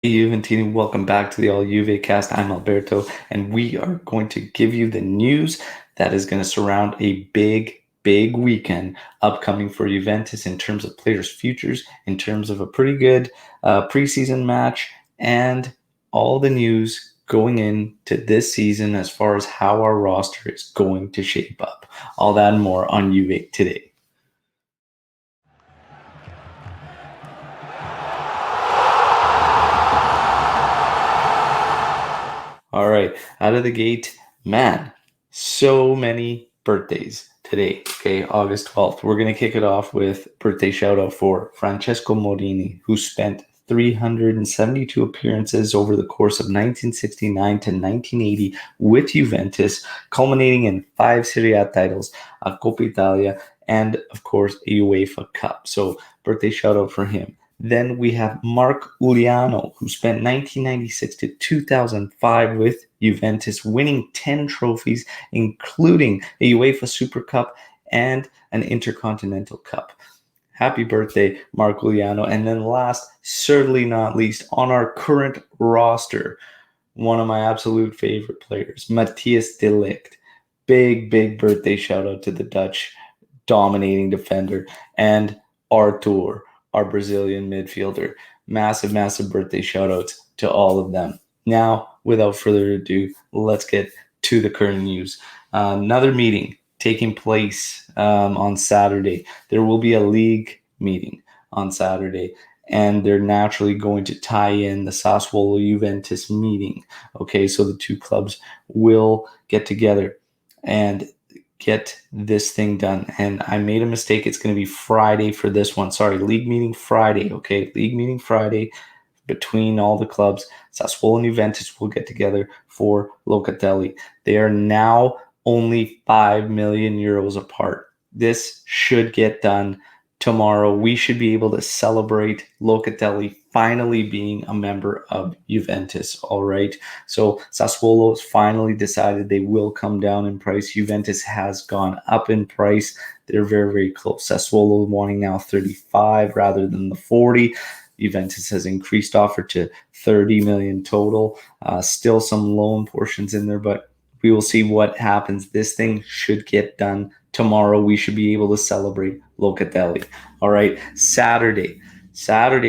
Hey Juventini, welcome back to the All Juve cast. I'm Alberto, and we are going to give you the news that is going to surround a big weekend upcoming for Juventus in terms of players' futures, in terms of a pretty good preseason match, and all the news going into this season as far as how our roster is going to shape up. All that and more on Juve today. All right, out of the gate, man, so many birthdays today. Okay, August 12th. We're going to kick it off with birthday shout out for Francesco Morini, who spent 372 appearances over the course of 1969 to 1980 with Juventus, culminating in 5 Serie A titles, a Coppa Italia, and of course a UEFA Cup. So, birthday shout out for him. Then we have Mark Uliano, who spent 1996 to 2005 with Juventus, winning 10 trophies, including a UEFA Super Cup and an Intercontinental Cup. Happy birthday, Mark Uliano. And then last, certainly not least, on our current roster, one of my absolute favorite players, Matthias de Ligt. Big birthday shout out to the Dutch dominating defender, and Arthur, our Brazilian midfielder. Massive birthday shout outs to all of them. Now, without further ado, let's get to the current news. Another meeting taking place on Saturday. There will be a league meeting on Saturday, and they're naturally going to tie in the Sassuolo Juventus meeting. Okay, so the two clubs will get together and get this thing done. And I made a mistake. It's going to be Friday for this one. Sorry, league meeting Friday. Okay, league meeting Friday between all the clubs. Sassuolo and Juventus will get together for Locatelli. They are now only 5 million euros apart. This should get done tomorrow. We should be able to celebrate Locatelli finally being a member of Juventus. All right. So Sassuolo has finally decided they will come down in price. Juventus has gone up in price. They're very close. Sassuolo wanting now 35 rather than the 40. Juventus has increased offer to 30 million total. Still some loan portions in there, but we will see what happens. This thing should get done tomorrow. We should be able to celebrate Locatelli. All right. Saturday,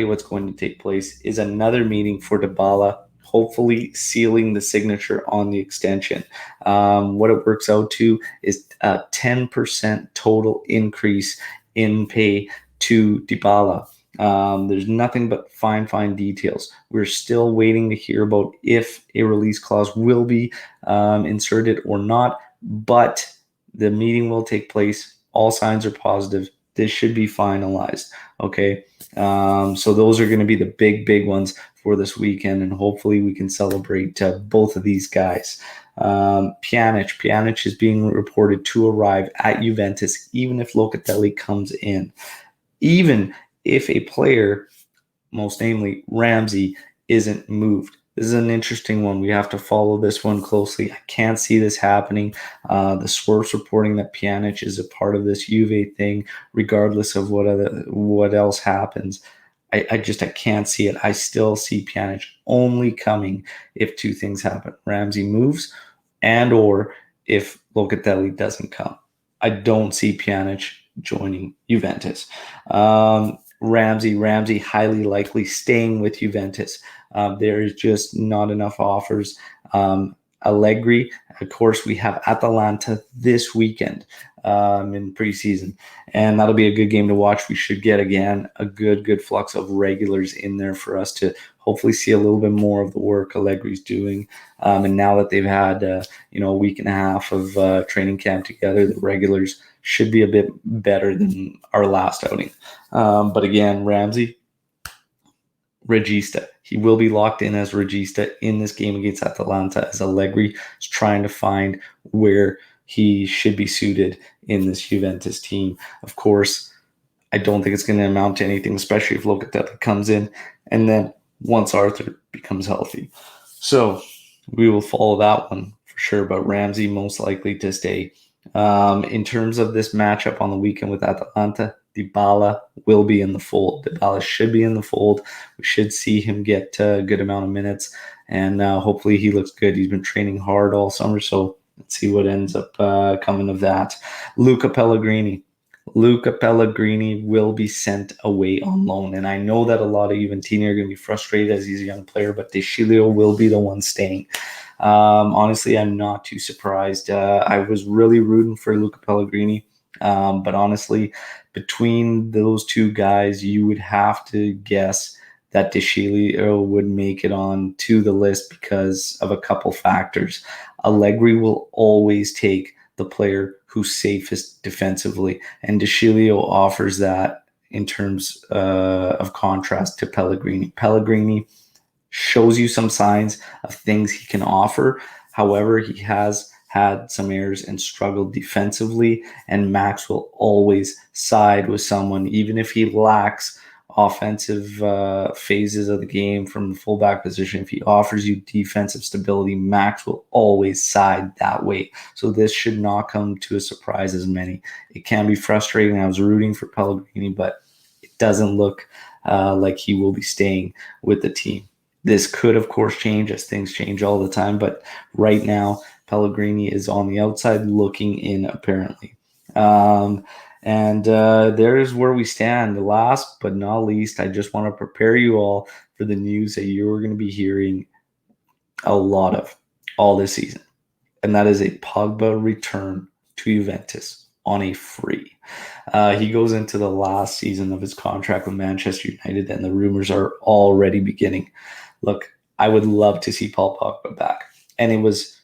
what's going to take place is another meeting for Dybala, hopefully sealing the signature on the extension. What it works out to is a 10% total increase in pay to Dybala. There's nothing but fine details. We're still waiting to hear about if a release clause will be inserted or not, but the meeting will take place. All signs are positive. This should be finalized. Okay. So those are going to be the big for this weekend, and hopefully we can celebrate both of these guys. Pjanic is being reported to arrive at Juventus, even if Locatelli comes in. Even if a player, most namely Ramsey, isn't moved. This is an interesting one. We have to follow this one closely. I can't see this happening. The Swerve's reporting that Pjanic is a part of this Juve thing, regardless of what else happens. I can't see it. I still see Pjanic only coming if two things happen: Ramsey moves, and or if Locatelli doesn't come. I don't see Pjanic joining Juventus. Ramsey highly likely staying with Juventus. There is just not enough offers. Allegri, of course, we have Atalanta this weekend in preseason, and that'll be a good game to watch. We should get again a good flux of regulars in there for us to hopefully see a little bit more of the work Allegri's doing. And now that they've had a week and a half of training camp together, the regulars should be a bit better than our last outing. But again, Ramsey, Regista. He will be locked in as Regista in this game against Atalanta, as Allegri is trying to find where he should be suited in this Juventus team. Of course, I don't think it's going to amount to anything, especially if Locatelli comes in and then once Arthur becomes healthy. So we will follow that one for sure, but Ramsey most likely to stay. In terms of this matchup on the weekend with Atalanta, Dybala will be in the fold. Dybala should be in the fold. We should see him get a good amount of minutes, and hopefully he looks good. He's been training hard all summer, so let's see what ends up coming of that. Luca Pellegrini. Luca Pellegrini will be sent away on loan. And I know that a lot of Juventini are going to be frustrated as he's a young player, but De Sciglio will be the one staying. Honestly, I'm not too surprised. I was really rooting for Luca Pellegrini, but honestly, between those two guys, you would have to guess that De Sciglio would make it on to the list because of a couple factors. Allegri will always take the player who's safest defensively, and De Sciglio offers that in terms of contrast to Pellegrini. Pellegrini shows you some signs of things he can offer. However, he has had some errors and struggled defensively, and Max will always side with someone, even if he lacks offensive phases of the game from the fullback position. If he offers you defensive stability, Max will always side that way. So this should not come to a surprise as many. It can be frustrating. I was rooting for Pellegrini, but it doesn't look like he will be staying with the team. This could, of course, change as things change all the time, but right now, Pellegrini is on the outside looking in, apparently. And there's where we stand. Last but not least, I just want to prepare you all for the news that you're going to be hearing a lot of all this season. And that is a Pogba return to Juventus on a free. He goes into the last season of his contract with Manchester United, and the rumors are already beginning. Look, I would love to see Paul Pogba back. And it was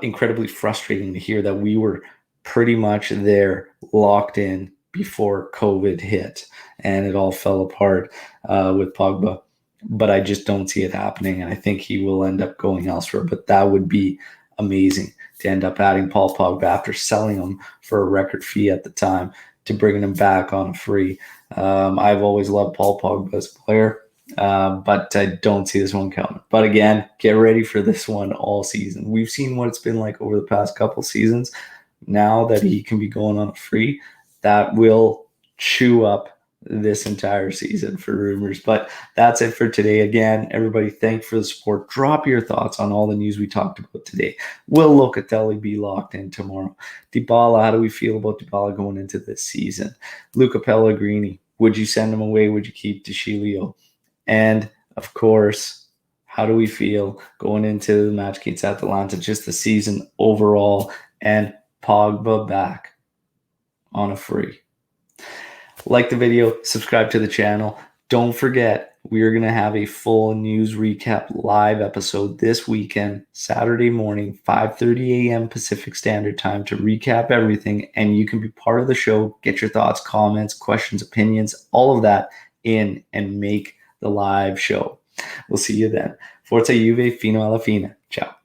incredibly frustrating to hear that we were pretty much there, locked in before COVID hit, and it all fell apart with Pogba. But I just don't see it happening, and I think he will end up going elsewhere. But that would be amazing to end up adding Paul Pogba after selling him for a record fee at the time to bringing him back on a free. I've always loved Paul Pogba as a player. But I don't see this one coming. But again, get ready for this one all season. We've seen what it's been like over the past couple seasons. Now that he can be going on a free, that will chew up this entire season for rumors. But that's it for today. Again, everybody, thank you for the support. Drop your thoughts on all the news we talked about today. Will Locatelli be locked in tomorrow? Dybala, how do we feel about Dybala going into this season? Luca Pellegrini, would you send him away? Would you keep De Sciglio? And, of course, how do we feel going into the match against Atalanta, just the season overall, and Pogba back on a free? Like the video, subscribe to the channel. Don't forget, we are going to have a full news recap live episode this weekend, Saturday morning, 5:30 a.m. Pacific Standard Time, to recap everything. And you can be part of the show, get your thoughts, comments, questions, opinions, all of that in, and make the live show. We'll see you then. Forza Juve, fino alla fine. Ciao.